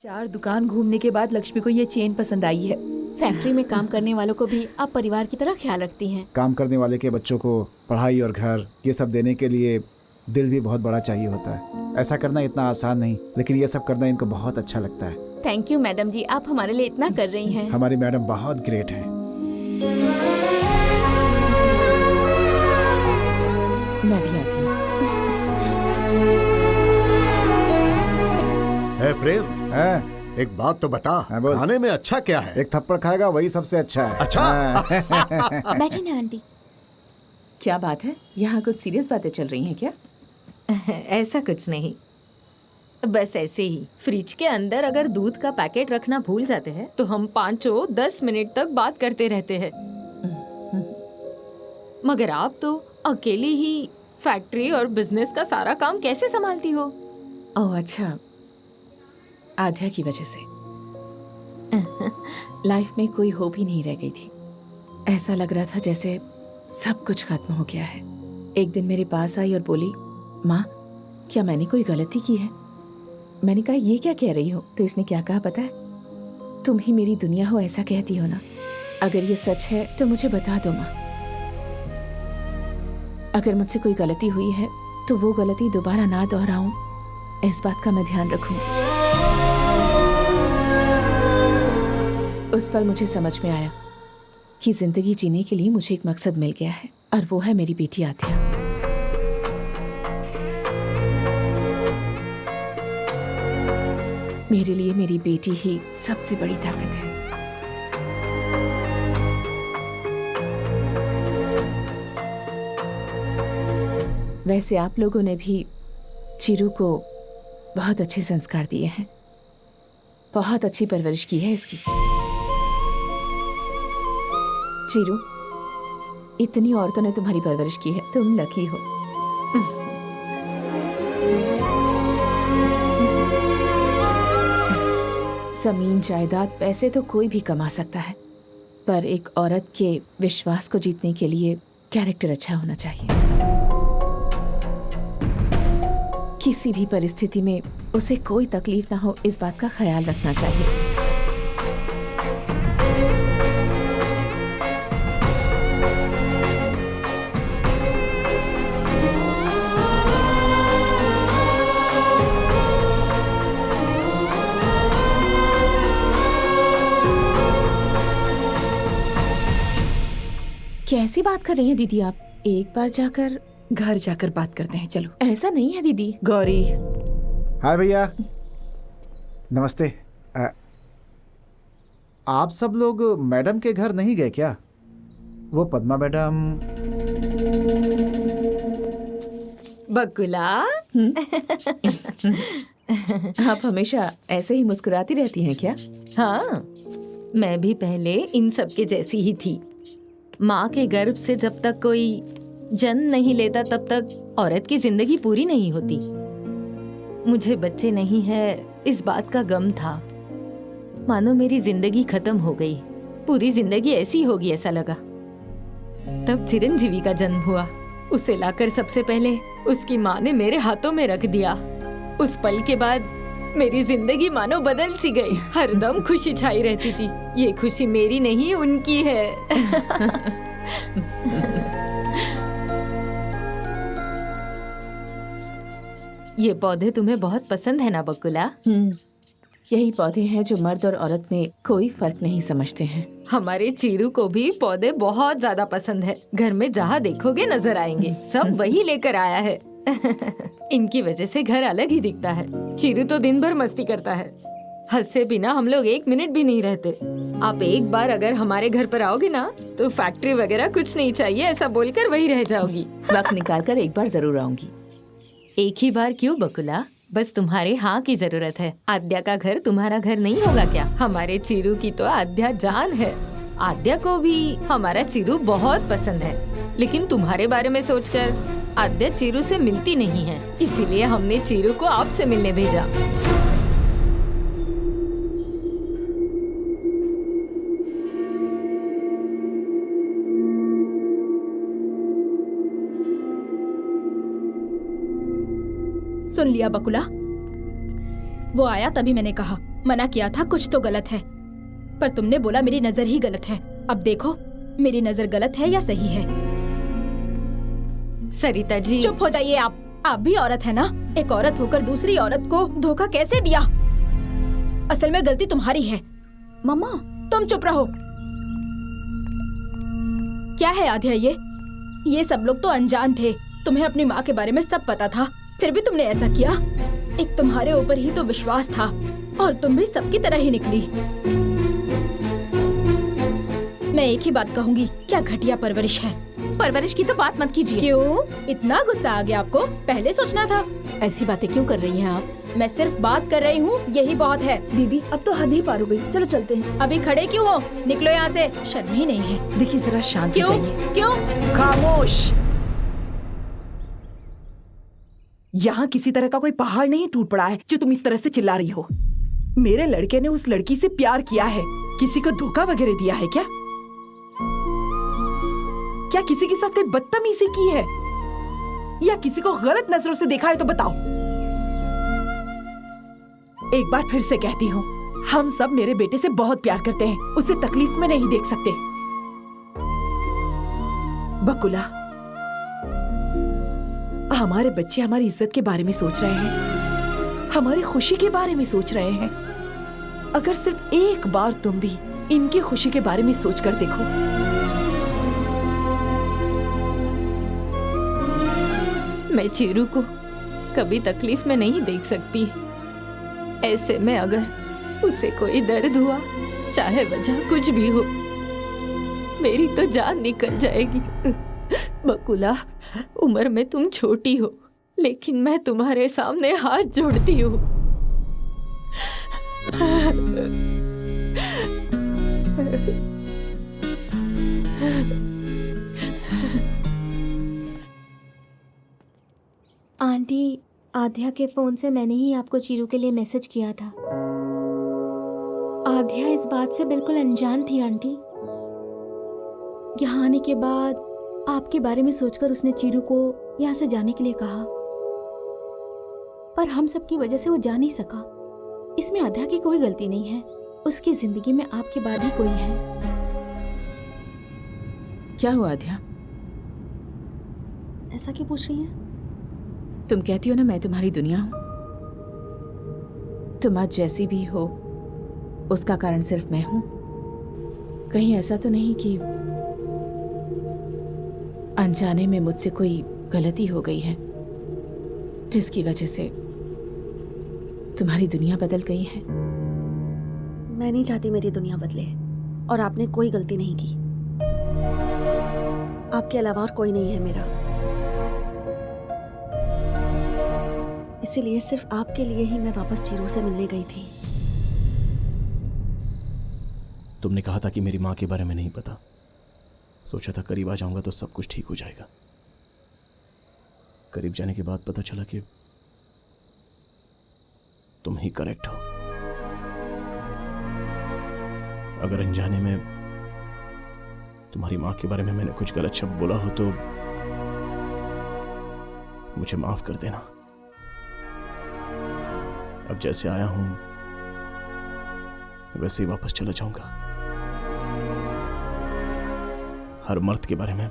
4 दुकान घूमने के बाद लक्ष्मी को ये चेन पसंद आई है। फैक्ट्री में काम करने वालों को भी आप परिवार की तरह ख्याल रखती हैं। काम करने वाले के बच्चों को पढ़ाई और घर ये सब देने के लिए दिल भी बहुत बड़ा चाहिए होता है। ऐसा करना इतना आसान नहीं, लेकिन ये सब करना इनको बहुत अच्छा लगता है। थैंक यू मैडम जी, आप हमारे लिए इतना कर रही हैं। हमारी मैडम बहुत ग्रेट है। मैं भी आती हूँ। प्रेम, हैं? एक बात तो बता, हाँ, बोल। खाने में अच्छा क्या है? एक थप्पड़ खाएगा वही सबसे अच्छा है। अच्छा? बैठिए ना आंटी। क्या बात है, यहाँ कुछ सीरियस बातें चल रही हैं क्या? ऐसा कुछ नहीं, बस ऐसे ही। फ्रिज के अंदर अगर दूध का पैकेट रखना भूल जाते हैं तो हम 5-10 मिनट तक बात करते रहते हैं। मगर आप तो अकेली ही फैक्ट्री और बिजनेस का सारा काम कैसे संभालती हो? ओह अच्छा, आध्या की वजह से लाइफ में कोई होप ही नहीं रह गई थी। ऐसा लग रहा था जैसे सब कुछ खत्म हो गया है। एक दिन मेरे पास आई और बोली, माँ क्या मैंने कोई गलती की है? मैंने कहा ये क्या कह रही हो? तो इसने क्या कहा पता है? तुम ही मेरी दुनिया हो, ऐसा कहती हो ना। अगर ये सच है तो मुझे बता दो माँ। अगर मुझसे कोई गलती हुई है तो वो गलती दोबारा ना दोहराऊं, इस बात का मैं ध्यान रखूंगी। उस पल मुझे समझ में आया कि जिंदगी जीने के लिए मुझे एक मकसद मिल गया है, और वो है मेरी बेटी आध्या। मेरे लिए मेरी बेटी ही सबसे बड़ी ताकत है। वैसे आप लोगों ने भी चिरू को बहुत अच्छे संस्कार दिए हैं, बहुत अच्छी परवरिश की है इसकी। चिरू, इतनी औरतों ने तुम्हारी परवरिश की है, तुम लकी हो। जमीन जायदाद पैसे तो कोई भी कमा सकता है, पर एक औरत के विश्वास को जीतने के लिए कैरेक्टर अच्छा होना चाहिए। किसी भी परिस्थिति में उसे कोई तकलीफ ना हो, इस बात का ख्याल रखना चाहिए। कैसी बात कर रही हैं दीदी आप? एक बार जाकर घर जाकर बात करते हैं, चलो। ऐसा नहीं है दीदी। गौरी, हाय भैया, नमस्ते। आप सब लोग मैडम के घर नहीं गए क्या? वो पद्मा मैडम। बकुला, आप हमेशा ऐसे ही मुस्कुराती रहती हैं क्या? हाँ, मैं भी पहले इन सब के जैसी ही थी। माँ के गर्भ से जब तक कोई जन्म नहीं लेता तब तक औरत की जिंदगी पूरी नहीं होती। मुझे बच्चे नहीं है इस बात का गम था। मानो मेरी जिंदगी खत्म हो गई, पूरी जिंदगी ऐसी होगी ऐसा लगा। तब चिरंजीवी का जन्म हुआ। उसे लाकर सबसे पहले उसकी माँ ने मेरे हाथों में रख दिया। उस पल के बाद मेरी जिंदगी मानो बदल सी गई। हरदम खुशी छाई रहती थी। ये खुशी मेरी नहीं उनकी है। ये पौधे तुम्हें बहुत पसंद है ना बकुला? यही पौधे हैं जो मर्द और औरत में कोई फर्क नहीं समझते हैं। हमारे चीरू को भी पौधे बहुत ज्यादा पसंद है। घर में जहाँ देखोगे नजर आएंगे, सब वही लेकर आया है। इनकी वजह से घर अलग ही दिखता है। चीरू तो दिन भर मस्ती करता है। हंसे बिना हम लोग 1 मिनट भी नहीं रहते। आप एक बार अगर हमारे घर पर आओगे ना तो फैक्ट्री वगैरह कुछ नहीं चाहिए ऐसा बोलकर वही रह जाओगी। वक्त निकाल कर एक बार जरूर आऊंगी। एक ही बार क्यों बकुला? बस तुम्हारे हाँ की जरूरत है। आद्या का घर तुम्हारा घर नहीं होगा क्या? हमारे चीरू की तो आद्या जान है। आद्या को भी हमारा चीरू बहुत पसंद है, लेकिन तुम्हारे बारे में सोचकर आद्या चीरू से मिलती नहीं है। इसीलिए हमने चीरू को आपसे मिलने भेजा। सुन लिया बकुला, वो आया तभी मैंने कहा मना किया था कुछ तो गलत है, पर तुमने बोला मेरी नजर ही गलत है। अब देखो मेरी नजर गलत है या सही है। सरिता जी, चुप हो जाइए आप भी औरत है ना। एक औरत होकर दूसरी औरत को धोखा कैसे दिया? असल में गलती तुम्हारी है। मम्मा, तुम चुप रहो। क्या है आध्या ये सब लोग तो अनजान थे। तुम्हें अपनी माँ के बारे में सब पता था, फिर भी तुमने ऐसा किया। एक तुम्हारे ऊपर ही तो विश्वास था और तुम भी सबकी तरह ही निकली। मैं एक ही बात कहूंगी, क्या घटिया परवरिश है। परवरिश की तो बात मत कीजिए। क्यों इतना गुस्सा आ गया आपको? पहले सोचना था। ऐसी बातें क्यों कर रही हैं आप? मैं सिर्फ बात कर रही हूँ, यही बहुत है। दीदी अब तो हद ही पार हो गई, चलो चलते हैं। अभी खड़े क्यों हो? निकलो यहाँ से, शर्म ही नहीं है। देखिए जरा शांत हो क्यों जाइए। क्यों? खामोश। यहाँ किसी तरह का कोई पहाड़ नहीं टूट पड़ा है जो तुम इस तरह से चिल्ला रही हो। मेरे लड़के ने उस लड़की से प्यार किया है, किसी को धोखा वगैरह दिया है क्या? क्या किसी के साथ कोई बदतमीजी की है या किसी को गलत नजरों से देखा है तो बताओ। एक बार फिर से कहती हूँ, हम सब मेरे बेटे से बहुत प्यार करते हैं, उसे तकलीफ में नहीं देख सकते। बकुला, हमारे बच्चे हमारी इज्जत के बारे में सोच रहे हैं, हमारी खुशी के बारे में सोच रहे हैं। अगर सिर्फ एक बार तुम भी इनकी खुशी के बारे में सोचकर देखो। मैं चीरू को कभी तकलीफ में नहीं देख सकती। ऐसे में अगर उसे कोई दर्द हुआ, चाहे वजह कुछ भी हो, मेरी तो जान निकल जाएगी। बकुला, उम्र में तुम छोटी हो, लेकिन मैं तुम्हारे सामने हाथ जोड़ती हूँ। आंटी, आध्या के फोन से मैंने ही आपको चीरू के लिए मैसेज किया था। आध्या इस बात से बिल्कुल अनजान थी आंटी। यहाँ आने के बाद आपके बारे में सोचकर उसने चीरू को यहाँ से जाने के लिए कहा, पर हम सबकी वजह से वो जा नहीं सका। इसमें आध्या की कोई गलती नहीं है, उसकी जिंदगी में आपके बाद ही कोई है। क्या हुआ आध्या? ऐसा क्यों पूछ रही हैं? तुम कहती हो ना मैं तुम्हारी दुनिया हूं। तुम आज जैसी भी हो उसका कारण सिर्फ मैं हूं। कहीं ऐसा तो नहीं कि अनजाने में मुझसे कोई गलती हो गई है जिसकी वजह से तुम्हारी दुनिया बदल गई है? मैं नहीं चाहती मेरी दुनिया बदले, और आपने कोई गलती नहीं की। आपके अलावा और कोई नहीं है मेरा, इसीलिए सिर्फ आपके लिए ही मैं वापस चीरू से मिलने गई थी। तुमने कहा था कि मेरी माँ के बारे में नहीं पता। सोचा था करीब आ जाऊंगा तो सब कुछ ठीक हो जाएगा। करीब जाने के बाद पता चला कि तुम ही करेक्ट हो। अगर अनजाने में तुम्हारी माँ के बारे में मैंने कुछ गलत शब्द बोला हो तो मुझे माफ कर देना। अब जैसे आया हूं वैसे ही वापस चला जाऊंगा। हर मर्द के बारे में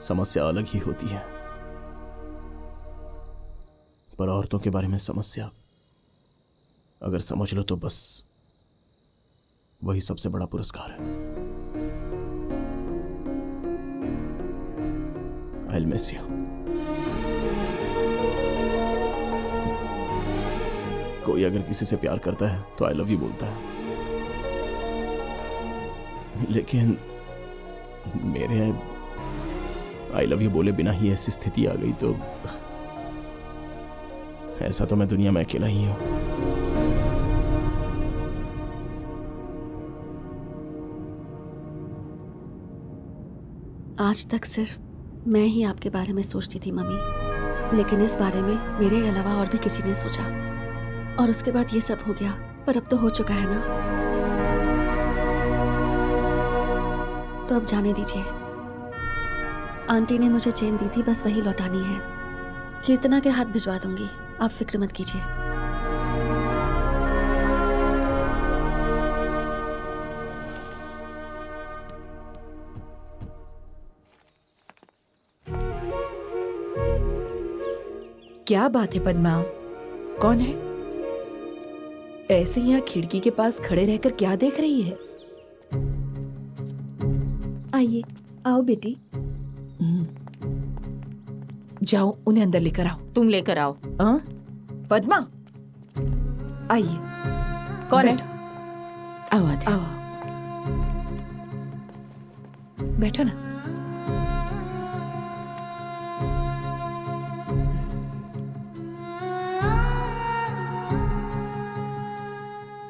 समस्या अलग ही होती है, पर औरतों के बारे में समस्या अगर समझ लो तो बस वही सबसे बड़ा पुरस्कार है। I'll miss you. कोई अगर किसी से प्यार करता है तो आई लव यू बोलता है, लेकिन मेरे आई लव यू बोले बिना ही ऐसी स्थिति आ गई तो ऐसा तो मैं दुनिया में अकेला ही हूं। आज तक सिर्फ मैं ही आपके बारे में सोचती थी मम्मी, लेकिन इस बारे में मेरे अलावा और भी किसी ने सोचा, और उसके बाद ये सब हो गया। पर अब तो हो चुका है ना, तो अब जाने दीजिए। आंटी ने मुझे चेन दी थी, बस वही लौटानी है। कीर्तना के हाथ भिजवा दूंगी, आप फिक्र मत कीजिए। क्या बात है पद्मा? कौन है? ऐसे यहाँ खिड़की के पास खड़े रहकर क्या देख रही है? आइए, आओ बेटी। जाओ उन्हें अंदर लेकर आओ। तुम लेकर आओ। हाँ? पद्मा आइए। कौन है? आओ आध्या। आओ बैठो ना।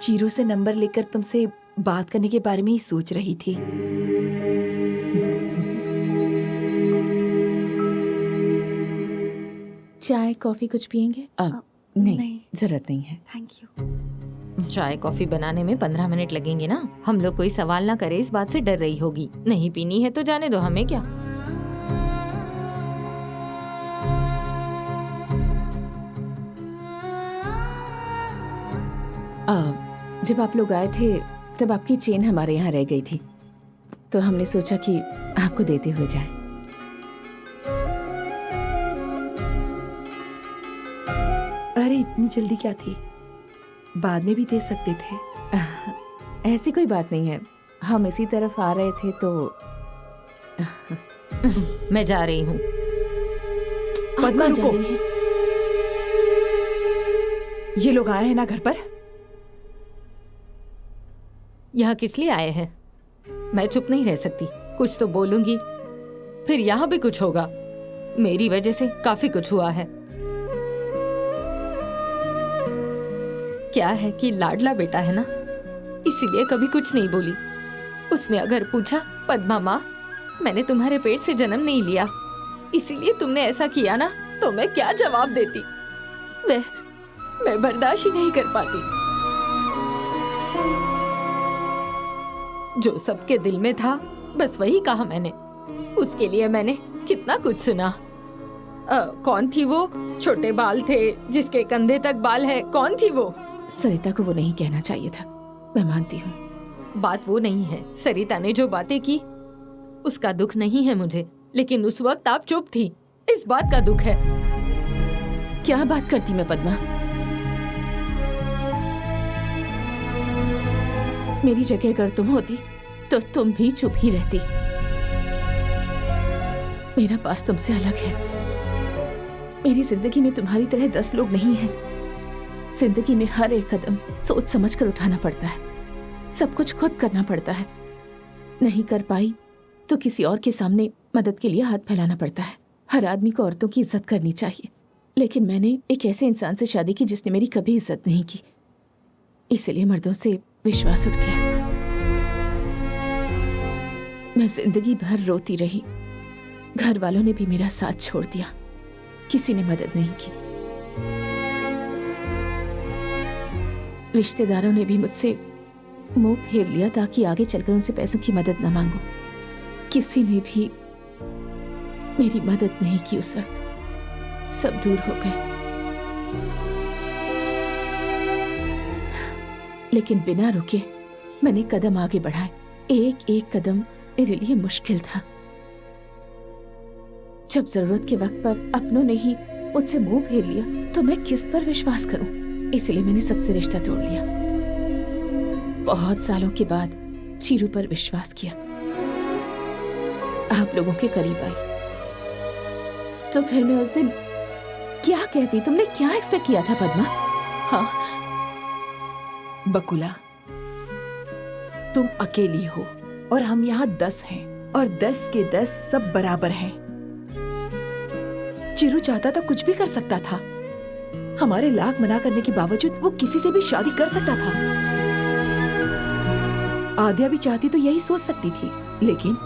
चीरू से नंबर लेकर तुमसे बात करने के बारे में ही सोच रही थी। चाय कॉफी कुछ पियेंगे? अब नहीं, जरूरत नहीं है। Thank you. चाय कॉफी बनाने में 15 मिनट लगेंगे ना। हम लोग कोई सवाल ना करे इस बात से डर रही होगी। नहीं पीनी है तो जाने दो, हमें क्या। जब आप लोग आए थे तब आपकी चेन हमारे यहाँ रह गई थी, तो हमने सोचा कि आपको देते हुए जाए। अरे इतनी जल्दी क्या थी? बाद में भी दे सकते थे। ऐसी कोई बात नहीं है, हम इसी तरफ आ रहे थे तो। मैं जा रही हूँ। पद्मा आप जा रुको। रही हैं? ये लोग आए हैं ना घर पर? यहाँ किस लिए आए हैं? मैं चुप नहीं रह सकती, कुछ तो बोलूंगी। फिर यहाँ भी कुछ होगा। मेरी वजह से काफी कुछ हुआ है। क्या है कि लाडला बेटा है ना, इसीलिए कभी कुछ नहीं बोली। उसने अगर पूछा, पद्मा माँ मैंने तुम्हारे पेट से जन्म नहीं लिया, इसीलिए तुमने ऐसा किया ना, तो मैं क्या जवाब देती? मैं बर्दाश्त ही नहीं कर पाती। जो सबके दिल में था बस वही कहा मैंने। उसके लिए मैंने कितना कुछ सुना। कौन थी वो? छोटे बाल थे जिसके कंधे तक बाल है, कौन थी वो? सरिता को वो नहीं कहना चाहिए था, मैं मानती हूँ। बात वो नहीं है। सरिता ने जो बातें की उसका दुख नहीं है मुझे, लेकिन उस वक्त आप चुप थी, इस बात का दुख है। क्या बात करती मैं पद्मा? मेरी जगह अगर तुम होती तो तुम भी चुप ही रहती। मेरा पास तुमसे अलग है। मेरी जिंदगी में तुम्हारी तरह 10 लोग नहीं हैं। जिंदगी में हर एक कदम सोच समझ कर उठाना पड़ता है। सब कुछ खुद करना पड़ता है। नहीं कर पाई तो किसी और के सामने मदद के लिए हाथ फैलाना पड़ता है। हर आदमी को औरतों की इज्जत करनी चाहिए, लेकिन मैंने एक ऐसे इंसान से शादी की जिसने मेरी कभी इज्जत नहीं की, इसलिए मर्दों से विश्वास उठ गया। मैं जिंदगी भर रोती रही। घर वालों ने भी मेरा साथ छोड़ दिया, किसी ने मदद नहीं की। रिश्तेदारों ने भी मुझसे मुंह फेर लिया ताकि आगे चलकर उनसे पैसों की मदद न मांगूं। किसी ने भी मेरी मदद नहीं की उस वक्त। सब दूर हो गए। लेकिन बिना रुके मैंने कदम आगे बढ़ाए। एक एक कदम मेरे लिए मुश्किल था। जब जरूरत के वक्त पर अपनों ने ही मुझसे मुंह फेर लिया तो मैं किस पर विश्वास करूं? इसलिए मैंने सबसे रिश्ता तोड़ लिया। बहुत सालों के बाद चीरू पर विश्वास किया। आप लोगों के करीब आई तो फिर मैं उस दिन क्या कहती? तुमने क्या एक्सपेक्ट किया था पद्मा? हाँ बकुला, तुम अकेली हो और हम यहाँ 10 हैं और 10 के 10 सब बराबर हैं। चिरू चाहता तो कुछ भी कर सकता था। हमारे लाख मना करने के बावजूद वो किसी से भी शादी कर सकता था। आद्या भी चाहती तो यही सोच सकती थी, लेकिन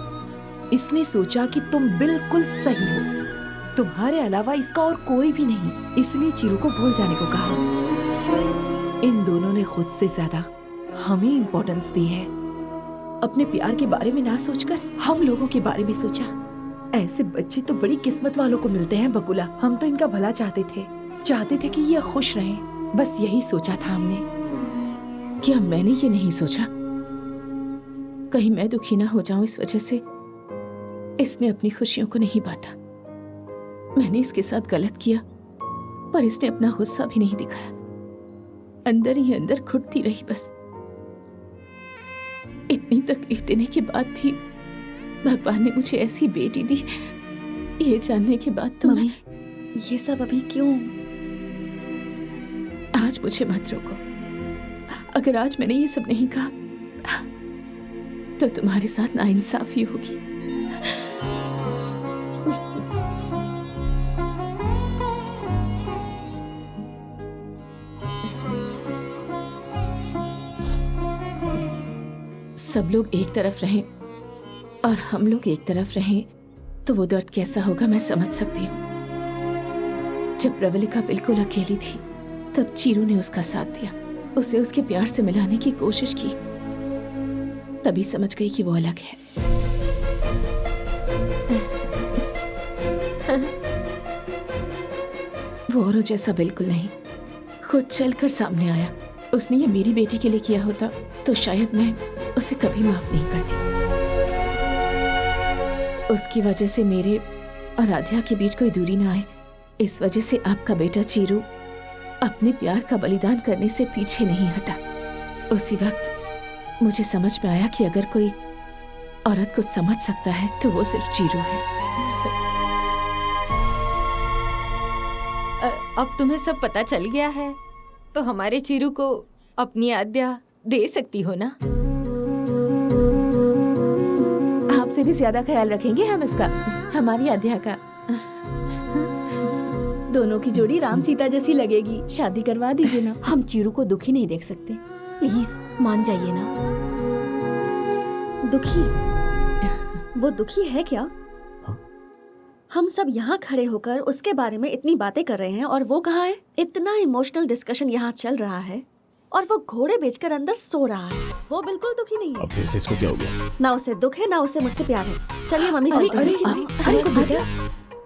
इसने सोचा कि तुम बिल्कुल सही हो, तुम्हारे अलावा इसका और कोई भी नहीं, इसलिए चिरू को भूल जाने को कहा। इन दोनों ने खुद से ज्यादा हमें इंपॉर्टेंस दी है। अपने प्यार के बारे में ना सोचकर हम लोगों के बारे में सोचा। ऐसे बच्चे तो बड़ी किस्मत वालों को मिलते हैं बकुला। हम तो इनका भला चाहते थे कि ये खुश रहें, बस यही सोचा था हमने। क्या मैंने ये नहीं सोचा कहीं मैं दुखी ना हो जाऊं इस वजह से? इसने अपनी खुशियों को नहीं बांटा। मैंने इसके साथ गलत किया, पर इसने अपना गुस्सा भी नहीं दिखाया। अंदर ही अंदर घुटती रही बस। इतनी तकलीफ देने के बाद भी भगवान ने मुझे ऐसी बेटी दी, ये जानने के बाद तो मम्मी, ये सब अभी क्यों? आज मुझे मत रोको। अगर आज मैंने ये सब नहीं कहा तो तुम्हारे साथ नाइंसाफी होगी। सब लोग एक तरफ रहें और हम लोग एक तरफ रहें तो वो दर्द कैसा होगा मैं समझ सकती हूँ। जब प्रवलिका बिल्कुल अकेली थी तब चीरू ने उसका साथ दिया, उसे उसके प्यार से मिलाने की कोशिश की, तभी समझ गई कि वो अलग है। वो औरों जैसा बिल्कुल नहीं, खुद चलकर सामने आया। उसने ये मेरी बेटी के लिए किया होता तो शायद मैं उसे कभी माफ नहीं करती। उसकी वजह से मेरे और राधिया के बीच कोई दूरी ना आए, इस वजह से आपका बेटा चीरू अपने प्यार का बलिदान करने से पीछे नहीं हटा। उसी वक्त मुझे समझ में आया कि अगर कोई औरत कुछ समझ सकता है तो वो सिर्फ चीरू है। अब तुम्हें सब पता चल गया है तो हमारे चीरू को अपनी आद्या दे सकती हो ना? आपसे भी ज्यादा ख्याल रखेंगे हम इसका, हमारी आद्या का। दोनों की जोड़ी राम सीता जैसी लगेगी, शादी करवा दीजिए ना। हम चीरू को दुखी नहीं देख सकते, प्लीज मान जाइए ना। दुखी? वो दुखी है क्या? हम सब यहाँ खड़े होकर उसके बारे में इतनी बातें कर रहे हैं और वो कहाँ है? इतना इमोशनल डिस्कशन यहाँ चल रहा है और वो घोड़े बेचकर अंदर सो रहा है। वो बिल्कुल दुखी नहीं है। अब फिर से इसको क्या हो गया? ना उसे दुख है ना उसे मुझसे प्यार है। चलिए मम्मी चलते हैं।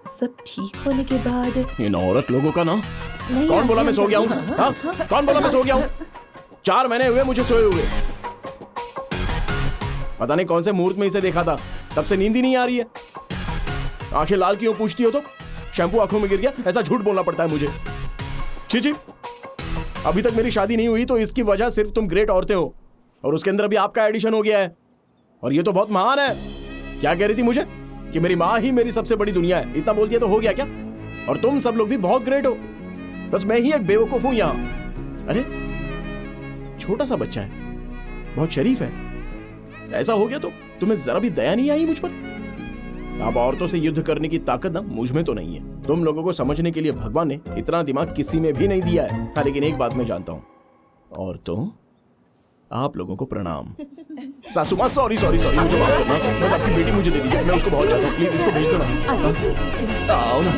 सब ठीक होने के बाद इन औरत लोगों का ना। नहीं, कौन आंटी, बोला मैं हम सो गया हूँ? चलते हैं। हाँ? कौन बोला मैं सो गया हूँ? 4 महीने हुए मुझे सोए हुए। पता नहीं कौन से मुहूर्त में इसे देखा था, तब से नींद ही नहीं आ रही है। आंखें लाल क्यों पूछती हो तो? शैम्पू आंखों में गिर गया, ऐसा झूठ बोलना पड़ता है मुझे। छी, अभी तक मेरी शादी नहीं हुई तो इसकी वजह सिर्फ तुम ग्रेट औरतें हो और उसके अंदर अभी आपका एडिशन हो गया है और ये तो बहुत महान है। क्या कह रही थी मुझे कि मेरी माँ ही मेरी सबसे बड़ी दुनिया है? इतना बोल दिया तो हो गया क्या? और तुम सब लोग भी बहुत ग्रेट हो, बस मैं ही एक बेवकूफ हूं यहाँ। अरे छोटा सा बच्चा है, बहुत शरीफ है, ऐसा हो गया तो तुम्हें जरा भी दया नहीं आई मुझ पर? अब औरतों से युद्ध करने की ताकत ना मुझ में तो नहीं है। तुम लोगों को समझने के लिए भगवान ने इतना दिमाग किसी में भी नहीं दिया है। हाँ, लेकिन एक बात मैं जानता हूँ, औरतों आप लोगों को प्रणाम। सासू माँ सॉरी मुझे माफ करना, बस आपकी बेटी मुझे दे दीजिए, मैं उसको बहुत चाहता हूँ, प्लीज इसको भेज दो ना। आओ ना।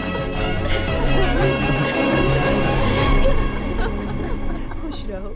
खुश रहो।